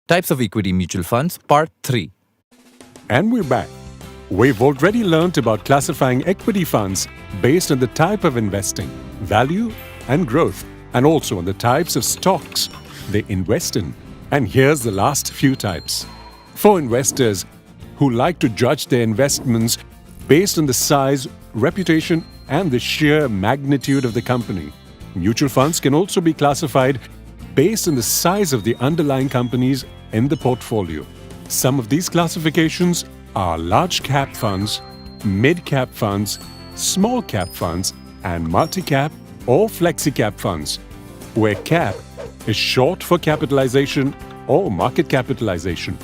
Types of equity mutual funds, Part 3. And we're back. We've already learnt about classifying equity funds based on the type of investing, value and growth, and also on the types of stocks they invest in. And here's the last few types. For investors who like to judge their investments based on the size, reputation, and the sheer magnitude of the company, mutual funds can also be classified based on the size of the underlying companies in the portfolio. Some of these classifications are large cap funds, mid cap funds, small cap funds, and multi-cap or flexi-cap funds, where cap is short for capitalization or market capitalization.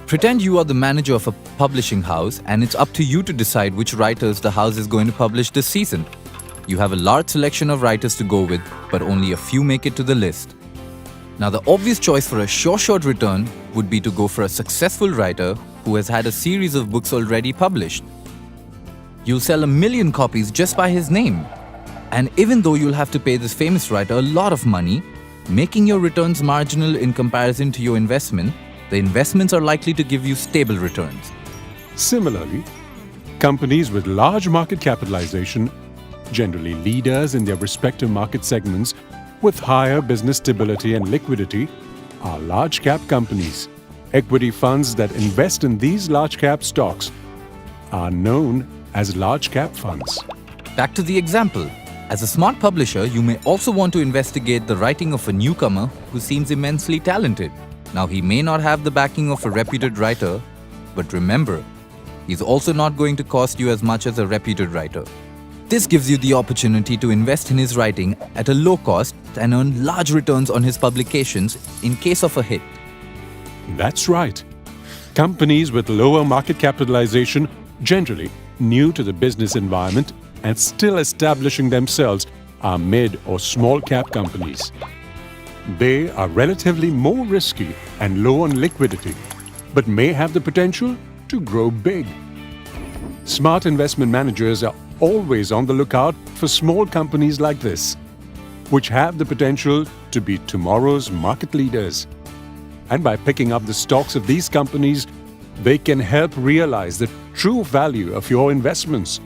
Pretend you are the manager of a publishing house and it's up to you to decide which writers the house is going to publish this season. You have a large selection of writers to go with, but only a few make it to the list. Now, the obvious choice for a short return would be to go for a successful writer who has had a series of books already published. You'll sell 1 million copies just by his name. And even though you'll have to pay this famous writer a lot of money, making your returns marginal in comparison to your investment, the investments are likely to give you stable returns. Similarly, companies with large market capitalization, generally leaders in their respective market segments with higher business stability and liquidity, are large cap companies. Equity funds that invest in these large cap stocks are known as large cap funds. Back to the example. As a smart publisher, you may also want to investigate the writing of a newcomer who seems immensely talented. Now, he may not have the backing of a reputed writer, but remember, he's also not going to cost you as much as a reputed writer. This gives you the opportunity to invest in his writing at a low cost and earn large returns on his publications in case of a hit. That's right. Companies with lower market capitalization, generally new to the business environment and still establishing themselves, are mid or small cap companies. They are relatively more risky and low on liquidity, but may have the potential to grow big. Smart investment managers are always on the lookout for small companies like this, which have the potential to be tomorrow's market leaders. And by picking up the stocks of these companies, they can help realize the true value of your investments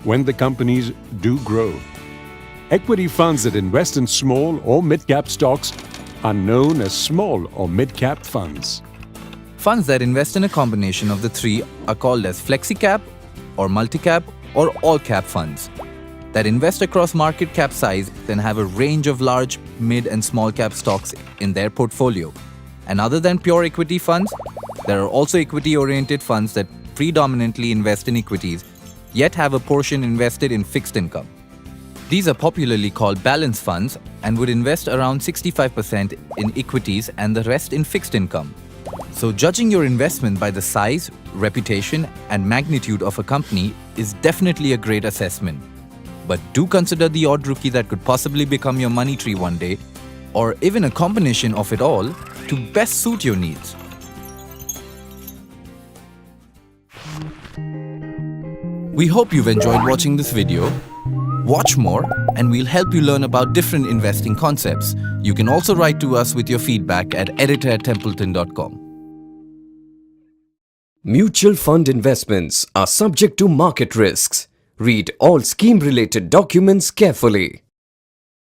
when the companies do grow. Equity funds that invest in small or mid-cap stocks are known as small or mid-cap funds. Funds that invest in a combination of the three are called as flexi-cap or multi-cap or all-cap funds. That invest across market cap size then have a range of large, mid and small-cap stocks in their portfolio. And other than pure equity funds, there are also equity-oriented funds that predominantly invest in equities, yet have a portion invested in fixed income. These are popularly called balance funds and would invest around 65% in equities and the rest in fixed income. So judging your investment by the size, reputation, and magnitude of a company is definitely a great assessment. But do consider the odd rookie that could possibly become your money tree one day, or even a combination of it all to best suit your needs. We hope you've enjoyed watching this video. Watch more and we'll help you learn about different investing concepts. You can also write to us with your feedback at editor@templeton.com. Mutual fund investments are subject to market risks. Read all scheme-related documents carefully.